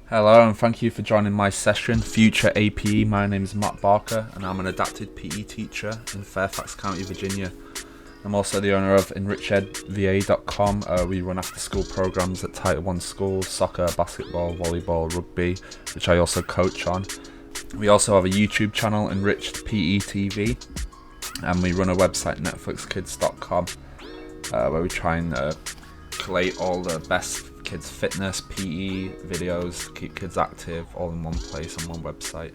Hello and thank you for joining my session, Future A.P.E. My name is Matt Barker and I'm an Adapted P.E. teacher in Fairfax County, Virginia. I'm also the owner of enrichedva.com. We run after school programs at Title I schools, soccer, basketball, volleyball, rugby, which I also coach on. We also have a YouTube channel, Enriched P.E. TV, and we run a website, netflixkids.com, where we try and collate all the best kids fitness, PE videos, keep kids active, all in one place on one website.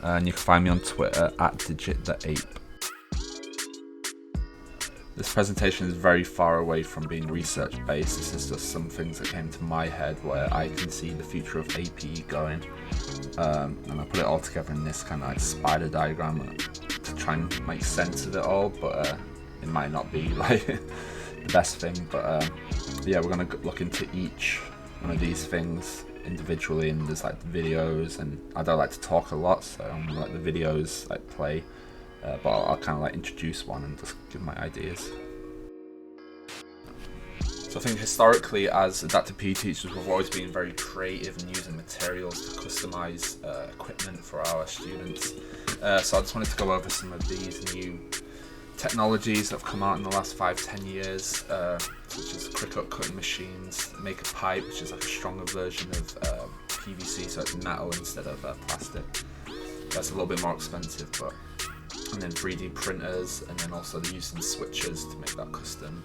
And you can find me on Twitter at DigitTheApe. This presentation is very far away from being research based. This is just some things that came to my head where I can see the future of A.P.E. going. And I put it all together in this kind of like spider diagram to try and make sense of it all, but it might not be like the best thing, but yeah, we're going to look into each one of these things individually, and there's like the videos, and I don't like to talk a lot, so I'm gonna let the videos like play, but I'll kind of like introduce one and just give my ideas. So I think historically as Adapted P.E. teachers we've always been very creative in using materials to customize equipment for our students, so I just wanted to go over some of these new technologies that have come out in the last 5-10 years, such as cricut cutting machines, make a pipe, which is like a stronger version of PVC, so it's metal instead of plastic. That's a little bit more expensive, but and then 3D printers, and then also they're using switches to make that custom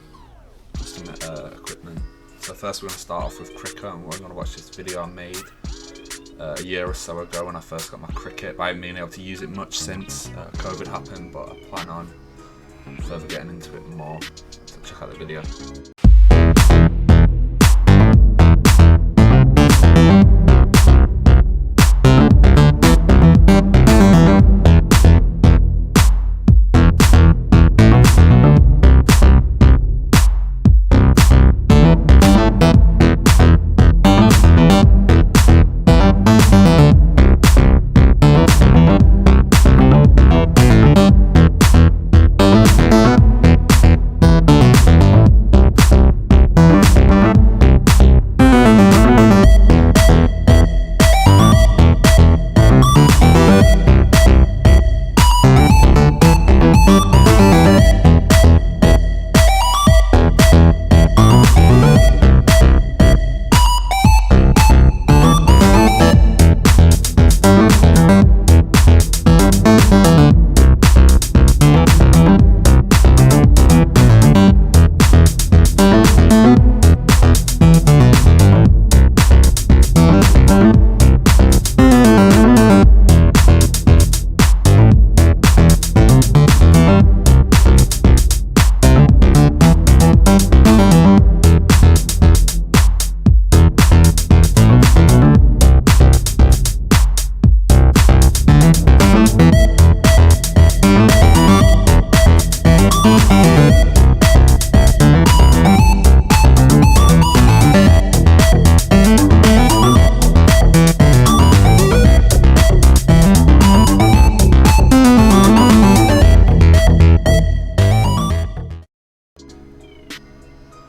equipment. So first we're going to start off with cricut, and we're going to watch this video I made a year or so ago when I first got my cricut. But I haven't been able to use it much since COVID happened, but I plan on further getting into it more, so check out the video.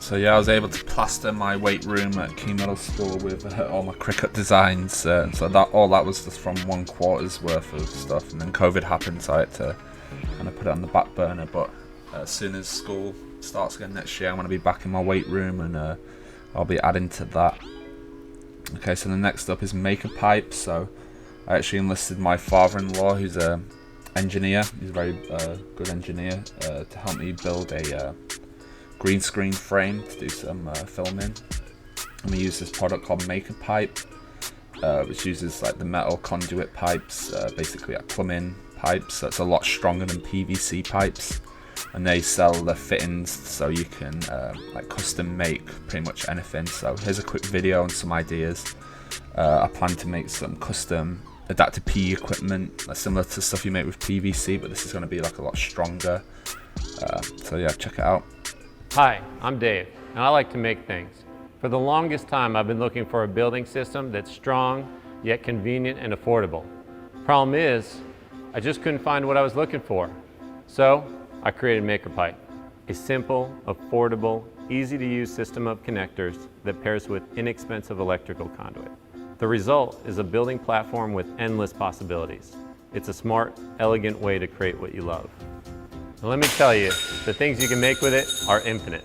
So yeah, I was able to plaster my weight room at Key Middle School with all my cricut designs. So all that was just from 1 quarter's worth of stuff, and then COVID happened, so I had to kind of put it on the back burner. But as soon as school starts again next year, I'm going to be back in my weight room, and I'll be adding to that. Okay, so the next up is make a pipe. So I actually enlisted my father-in-law, who's an engineer. He's a very good engineer, to help me build a green screen frame to do some filming. And we use this product called Make a Pipe, which uses like the metal conduit pipes, basically like plumbing pipes. So it's a lot stronger than PVC pipes, and they sell the fittings so you can like custom make pretty much anything. So here's a quick video and some ideas. I plan to make some custom Adapted P.E. equipment, similar to stuff you make with PVC, but this is going to be like a lot stronger. So yeah, check it out. Hi, I'm Dave, and I like to make things. For the longest time, I've been looking for a building system that's strong, yet convenient and affordable. Problem is, I just couldn't find what I was looking for. So, I created MakerPipe, a simple, affordable, easy to use system of connectors that pairs with inexpensive electrical conduit. The result is a building platform with endless possibilities. It's a smart, elegant way to create what you love. And let me tell you, the things you can make with it are infinite.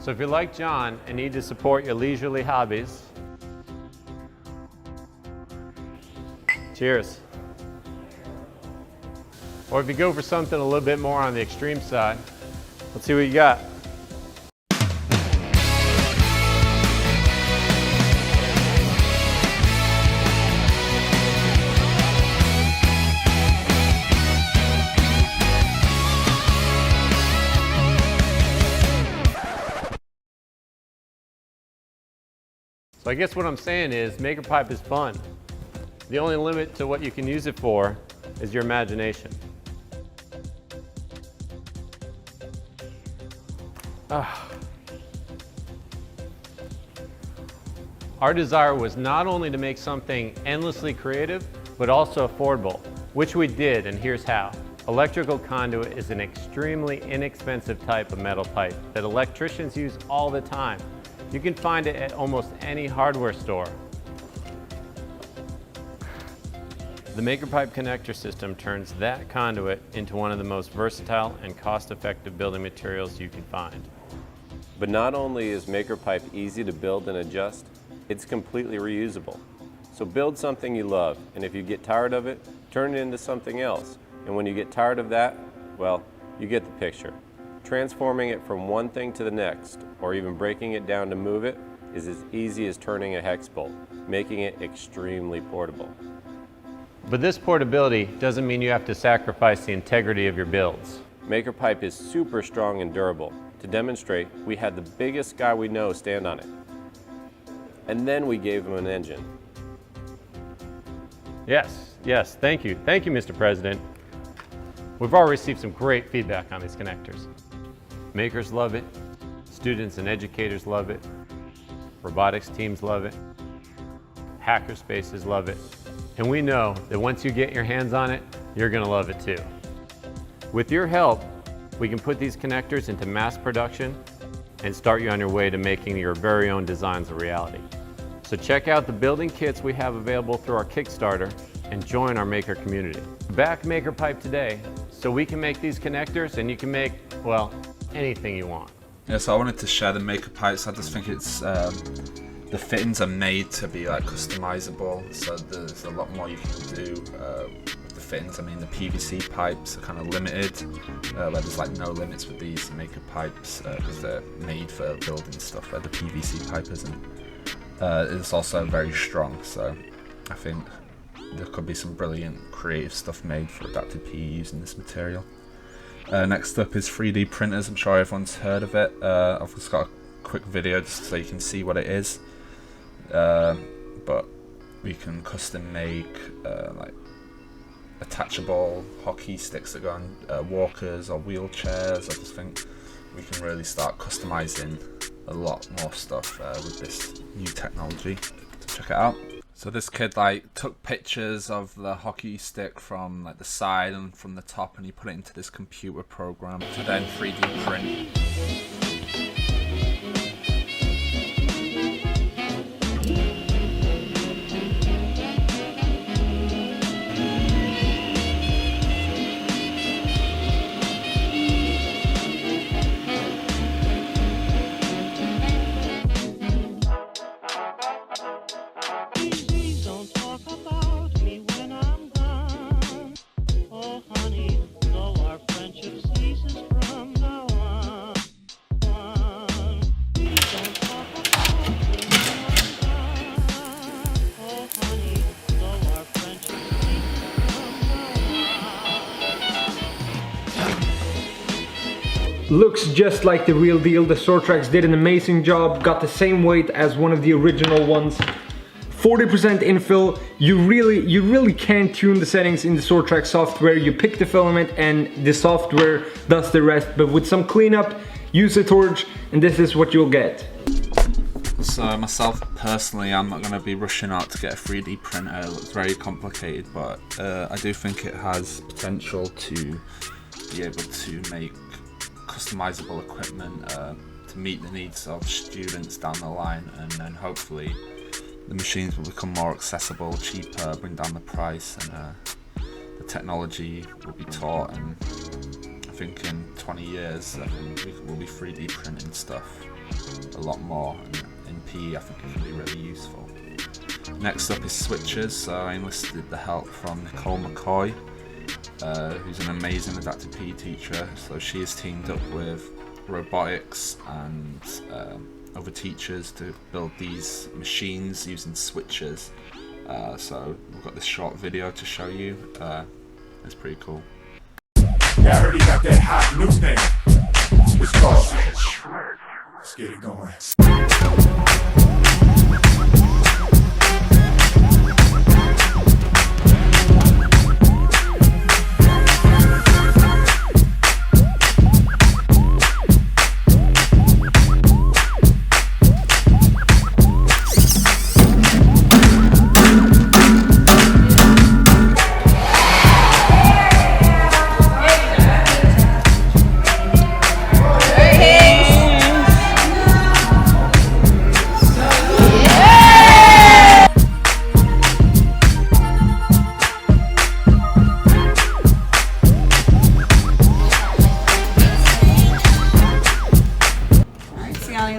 So if you're like John and need to support your leisurely hobbies, cheers. Or if you go for something a little bit more on the extreme side, let's see what you got. So I guess what I'm saying is MakerPipe is fun. The only limit to what you can use it for is your imagination. Our desire was not only to make something endlessly creative, but also affordable, which we did, and here's how. Electrical conduit is an extremely inexpensive type of metal pipe that electricians use all the time. You can find it at almost any hardware store. The MakerPipe connector system turns that conduit into one of the most versatile and cost-effective building materials you can find. But not only is MakerPipe easy to build and adjust, it's completely reusable. So build something you love, and if you get tired of it, turn it into something else. And when you get tired of that, well, you get the picture. Transforming it from one thing to the next, or even breaking it down to move it, is as easy as turning a hex bolt, making it extremely portable. But this portability doesn't mean you have to sacrifice the integrity of your builds. MakerPipe is super strong and durable. To demonstrate, we had the biggest guy we know stand on it. And then we gave him an engine. Yes, thank you. Thank you, Mr. President. We've already received some great feedback on these connectors. Makers love it, students and educators love it, robotics teams love it, hacker spaces love it, and we know that once you get your hands on it, you're gonna love it too. With your help, we can put these connectors into mass production and start you on your way to making your very own designs a reality. So check out the building kits we have available through our Kickstarter and join our maker community. Back MakerPipe today so we can make these connectors and you can make, well, anything you want. Yeah, so I wanted to share the MakerPipes. I just think it's the fittings are made to be like customizable, so there's a lot more you can do with the fittings. I mean, the PVC pipes are kind of limited, where there's like no limits with these MakerPipes because they're made for building stuff where the PVC pipe isn't. It's also very strong, so I think there could be some brilliant creative stuff made for Adapted P.E using this material. Next up is 3D printers. I'm sure everyone's heard of it. I've just got a quick video just so you can see what it is. But we can custom make like attachable hockey sticks that go on walkers or wheelchairs. I just think we can really start customizing a lot more stuff with this new technology. So check it out. So this kid like took pictures of the hockey stick from like the side and from the top, and he put it into this computer program to then 3D print. Looks just like the real deal. The Sortrax did an amazing job, got the same weight as one of the original ones. 40% infill. You really can tune the settings in the Sortrax software. You pick the filament and the software does the rest, but with some cleanup, use a torch and this is what you'll get. So myself personally, I'm not going to be rushing out to get a 3D printer. It looks very complicated, but I do think it has potential to be able to make customizable equipment to meet the needs of students down the line, and then hopefully the machines will become more accessible, cheaper, bring down the price, and the technology will be taught. And I think in 20 years, I think we'll be 3D printing stuff a lot more. And in PE, I think it can be really useful. Next up is switches. So I enlisted the help from Nicole McCoy, who's an amazing adapted PE teacher. So she has teamed up with robotics and other teachers to build these machines using switches. So we've got this short video to show you. It's pretty cool. Yeah, I heard he got that hot new thing. It's called Switch. Let's get it going.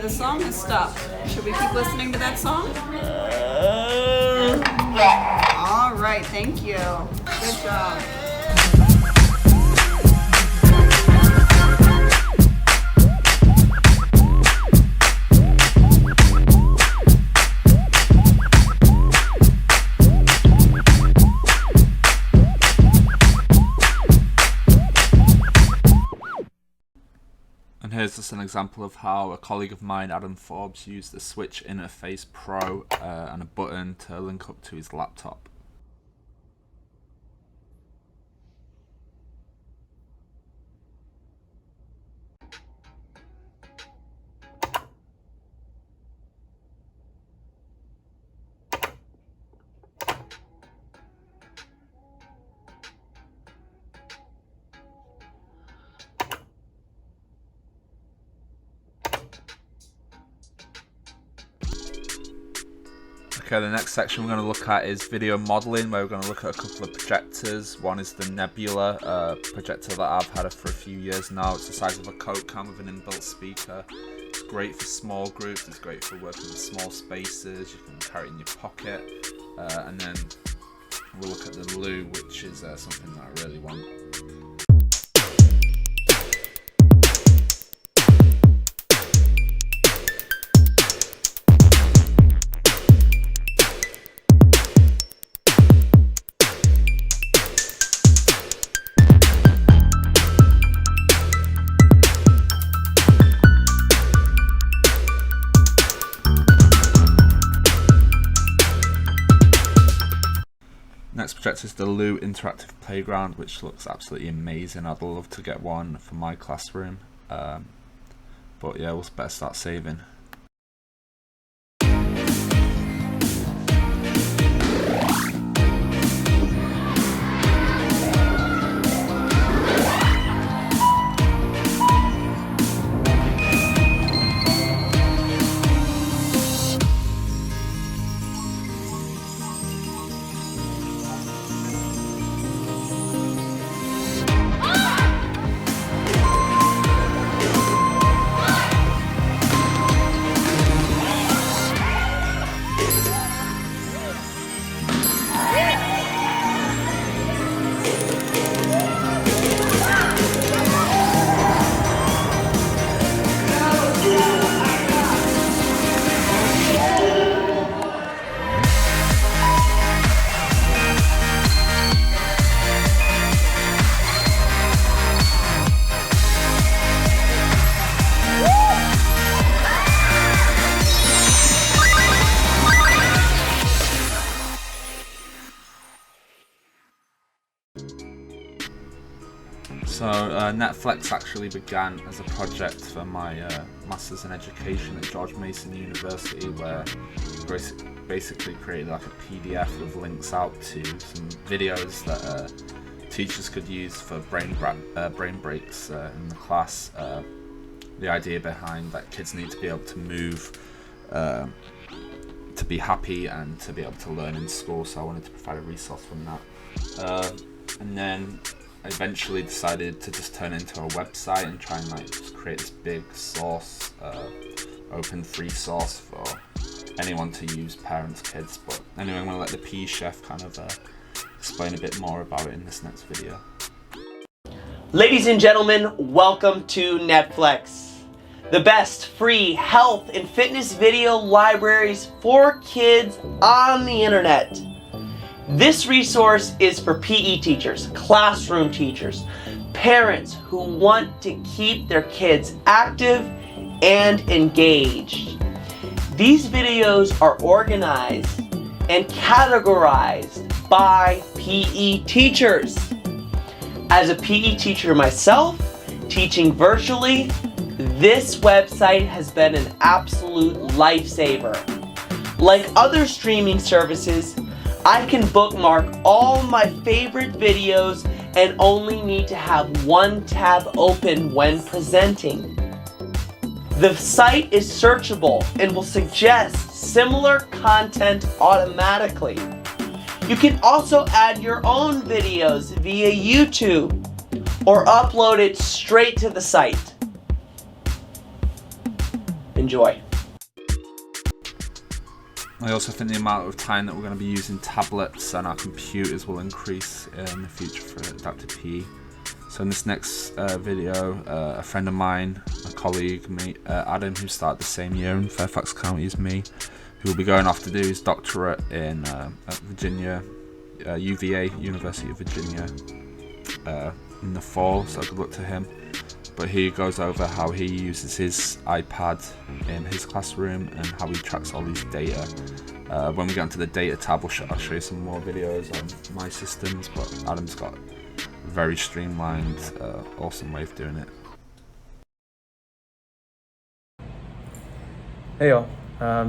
The song has stopped. Should we keep listening to that song? All right, thank you. Good job. And here's just an example of how a colleague of mine, Adam Forbes, used the Switch Interface Pro and a button to link up to his laptop. Okay, the next section we're going to look at is video modeling, where we're going to look at a couple of projectors. One is the Nebula projector that I've had for a few years now. It's the size of a Coke can with an inbuilt speaker. It's great for small groups, it's great for working with small spaces, you can carry it in your pocket. And then we'll look at the Lou, which is something that I really want. Next projector is the Lou Interactive Playground, which looks absolutely amazing. I'd love to get one for my classroom, but yeah, we'll better start saving. So Netflix actually began as a project for my Masters in Education at George Mason University, where basically created like a PDF with links out to some videos that teachers could use for brain breaks in the class. The idea behind that kids need to be able to move to to be happy and to be able to learn in school, so I wanted to provide a resource from that. And then I eventually decided to just turn it into a website and try and like just create this big source, open free source for anyone to use, parents, kids. But anyway, I'm going to let the PE chef kind of explain a bit more about it in this next video. Ladies and gentlemen, welcome to Netflix, the best free health and fitness video libraries for kids on the internet. This resource is for PE teachers, classroom teachers, parents who want to keep their kids active and engaged. These videos are organized and categorized by PE teachers. As a PE teacher myself, teaching virtually, this website has been an absolute lifesaver. Like other streaming services, I can bookmark all my favorite videos and only need to have one tab open when presenting. The site is searchable and will suggest similar content automatically. You can also add your own videos via YouTube or upload it straight to the site. Enjoy. I also think the amount of time that we're going to be using tablets and our computers will increase in the future for Adapted P.E. So in this next video, a friend of mine, a colleague, Adam, who started the same year in Fairfax County as me, who will be going off to do his doctorate in at Virginia, UVA, University of Virginia, in the fall, so good luck to him. But he goes over how he uses his iPad in his classroom and how he tracks all these data. When we get onto the data tab, I'll show you some more videos on my systems, but Adam's got a very streamlined, awesome way of doing it. Hey y'all,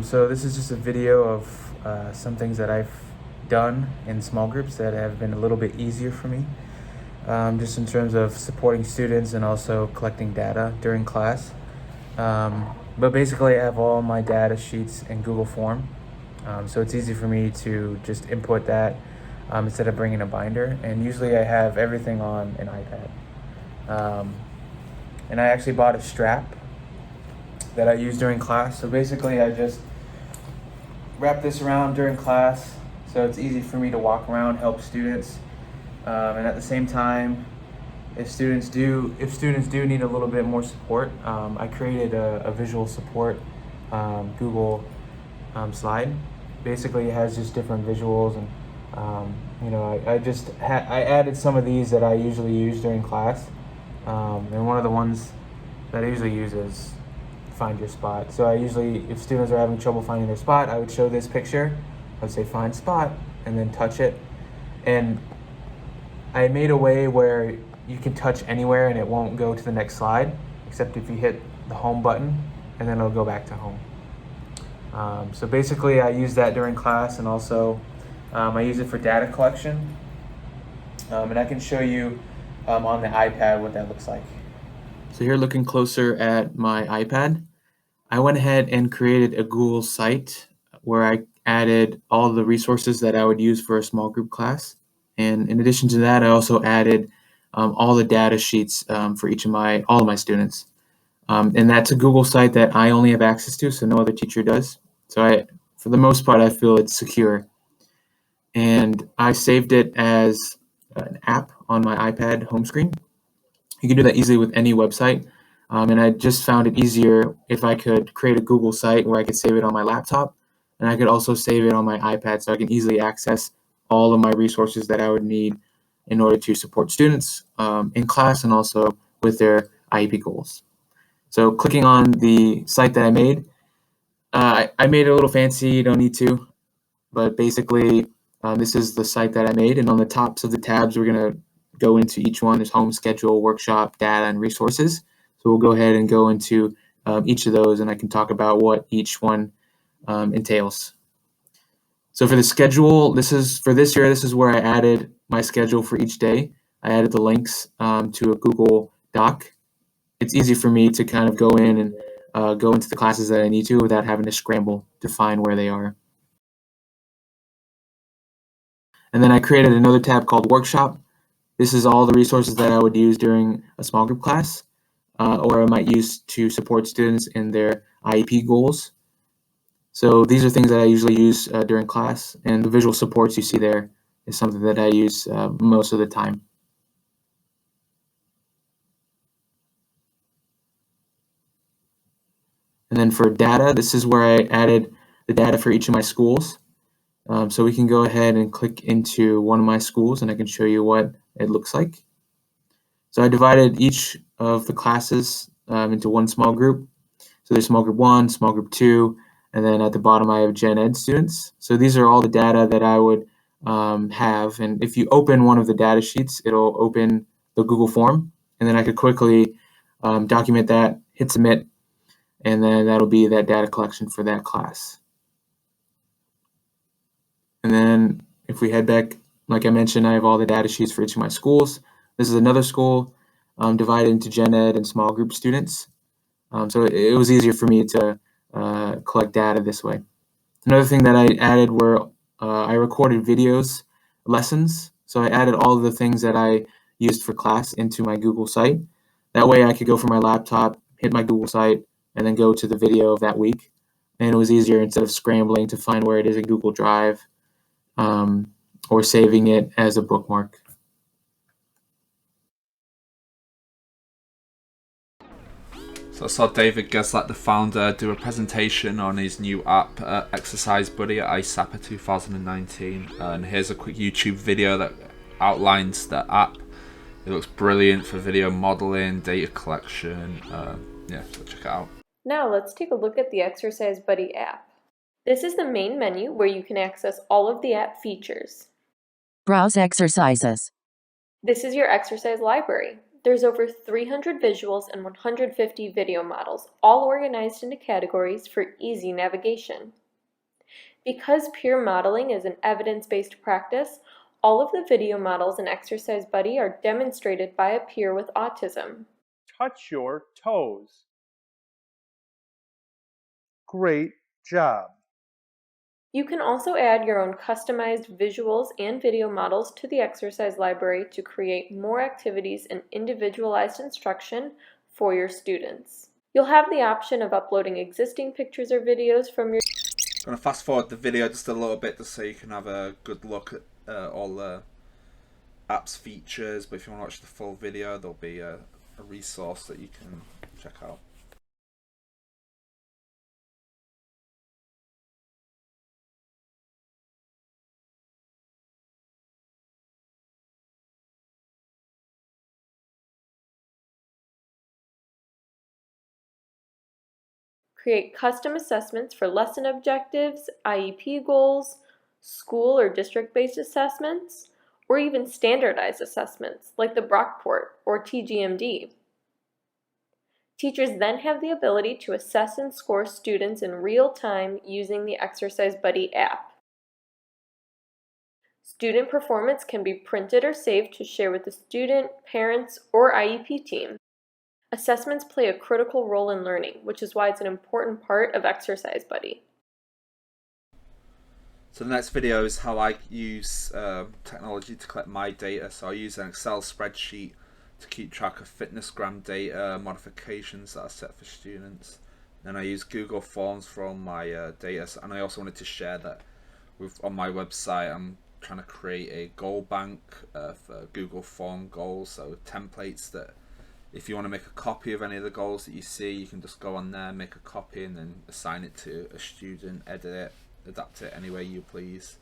so this is just a video of some things that I've done in small groups that have been a little bit easier for me, just in terms of supporting students and also collecting data during class. But basically I have all my data sheets in Google Form, so it's easy for me to just input that instead of bringing a binder, and usually I have everything on an iPad. And I actually bought a strap that I use during class, so basically I just wrap this around during class so it's easy for me to walk around, help students, and at the same time, if students do need a little bit more support, I created a visual support Google slide. Basically, it has just different visuals, and you know, I added some of these that I usually use during class, and one of the ones that I usually use is find your spot. So I usually, if students are having trouble finding their spot, I would show this picture. I would say find spot and then touch it. And I made a way where you can touch anywhere and it won't go to the next slide, except if you hit the home button and then it'll go back to home. So basically I use that during class, and also I use it for data collection. And I can show you on the iPad what that looks like. So here, looking closer at my iPad, I went ahead and created a Google site where I added all the resources that I would use for a small group class. And in addition to that, I also added all the data sheets for all of my students. And that's a Google site that I only have access to, so no other teacher does. So for the most part, I feel it's secure. And I saved it as an app on my iPad home screen. You can do that easily with any website. And I just found it easier if I could create a Google site where I could save it on my laptop, and I could also save it on my iPad so I can easily access all of my resources that I would need in order to support students in class and also with their IEP goals. So clicking on the site that I made, I made it a little fancy, you don't need to, but basically this is the site that I made, and on the tops of the tabs we're going to go into each one. There's home, schedule, workshop, data, and resources. So we'll go ahead and go into each of those, and I can talk about what each one entails. So for the schedule, for this year, this is where I added my schedule for each day. I added the links to a Google Doc. It's easy for me to kind of go in and go into the classes that I need to without having to scramble to find where they are. And then I created another tab called Workshop. This is all the resources that I would use during a small group class, or I might use to support students in their IEP goals. So these are things that I usually use during class, and the visual supports you see there is something that I use most of the time. And then for data, this is where I added the data for each of my schools. So we can go ahead and click into one of my schools and I can show you what it looks like. So I divided each of the classes into one small group. So there's small group 1, small group 2, and then at the bottom I have Gen Ed students. So these are all the data that I would have. And if you open one of the data sheets, it'll open the Google form. And then I could quickly document that, hit submit, and then that'll be that data collection for that class. And then if we head back, like I mentioned, I have all the data sheets for each of my schools. This is another school divided into Gen Ed and small group students. So it was easier for me to collect data this way. Another thing that I added were I recorded videos, lessons. So I added all of the things that I used for class into my Google site. That way I could go from my laptop, hit my Google site, and then go to the video of that week. And it was easier instead of scrambling to find where it is in Google Drive or saving it as a bookmark. So I saw David Geslak, the founder, do a presentation on his new app, Exercise Buddy, at ISAPA 2019. And here's a quick YouTube video that outlines the app. It looks brilliant for video modeling, data collection. Yeah, so check it out. Now let's take a look at the Exercise Buddy app. This is the main menu where you can access all of the app features. Browse exercises. This is your exercise library. There's over 300 visuals and 150 video models, all organized into categories for easy navigation. Because peer modeling is an evidence-based practice, all of the video models in Exercise Buddy are demonstrated by a peer with autism. Touch your toes. Great job. You can also add your own customized visuals and video models to the exercise library to create more activities and individualized instruction for your students. You'll have the option of uploading existing pictures or videos from your... I'm going to fast forward the video just a little bit just so you can have a good look at all the app's features, but if you want to watch the full video, there'll be a resource that you can check out. Create custom assessments for lesson objectives, IEP goals, school or district-based assessments, or even standardized assessments like the Brockport or TGMD. Teachers then have the ability to assess and score students in real time using the Exercise Buddy app. Student performance can be printed or saved to share with the student, parents, or IEP team. Assessments play a critical role in learning, which is why it's an important part of Exercise Buddy. So the next video is how I use technology to collect my data. So I use an Excel spreadsheet to keep track of FitnessGram data, modifications that are set for students. Then I use Google Forms for all my data, and I also wanted to share that on my website. I'm trying to create a goal bank for Google Form goals, so templates that if you want to make a copy of any of the goals that you see, you can just go on there, make a copy, and then assign it to a student, edit it, adapt it any way you please.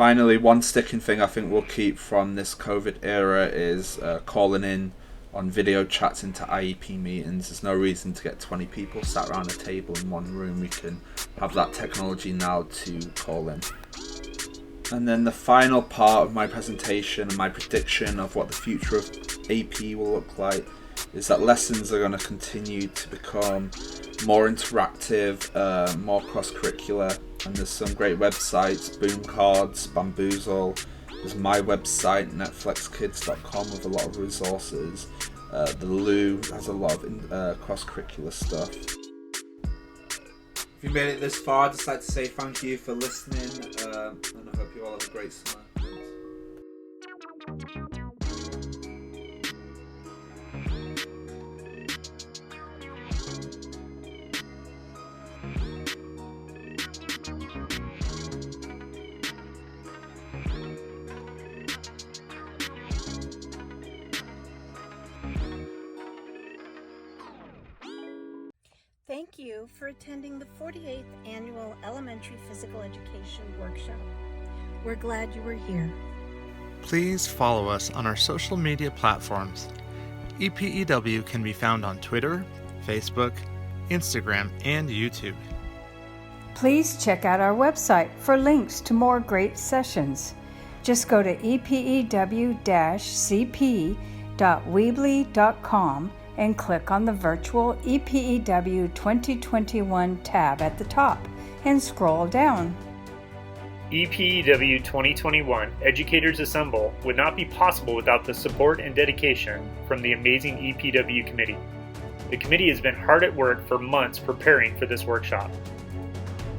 Finally, one sticking thing I think we'll keep from this COVID era is calling in on video chats into IEP meetings. There's no reason to get 20 people sat around a table in one room. We can have that technology now to call in. And then the final part of my presentation and my prediction of what the future of A.P.E will look like is that lessons are going to continue to become more interactive, more cross-curricular, and there's some great websites, Boom Cards, Bamboozle, there's my website, netflixkids.com, with a lot of resources. The Loo has a lot of cross-curricular stuff. If you made it this far, I'd just like to say thank you for listening, and I hope you all have a great summer. Thank you for attending the 48th Annual Elementary Physical Education Workshop. We're glad you were here. Please follow us on our social media platforms. EPEW can be found on Twitter, Facebook, Instagram, and YouTube. Please check out our website for links to more great sessions. Just go to epew-cp.weebly.com and click on the virtual EPEW 2021 tab at the top and scroll down. EPEW 2021 Educators Assemble would not be possible without the support and dedication from the amazing EPEW committee. The committee has been hard at work for months preparing for this workshop.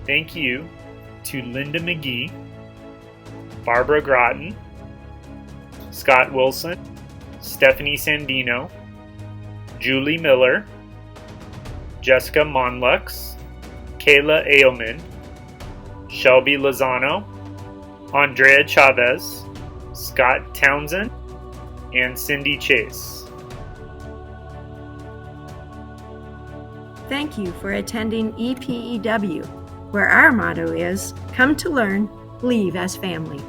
Thank you to Linda McGee, Barbara Groton, Scott Wilson, Stephanie Sandino, Julie Miller, Jessica Monlux, Kayla Ailman, Shelby Lozano, Andrea Chavez, Scott Townsend, and Cindy Chase. Thank you for attending EPEW, where our motto is, come to learn, leave as family.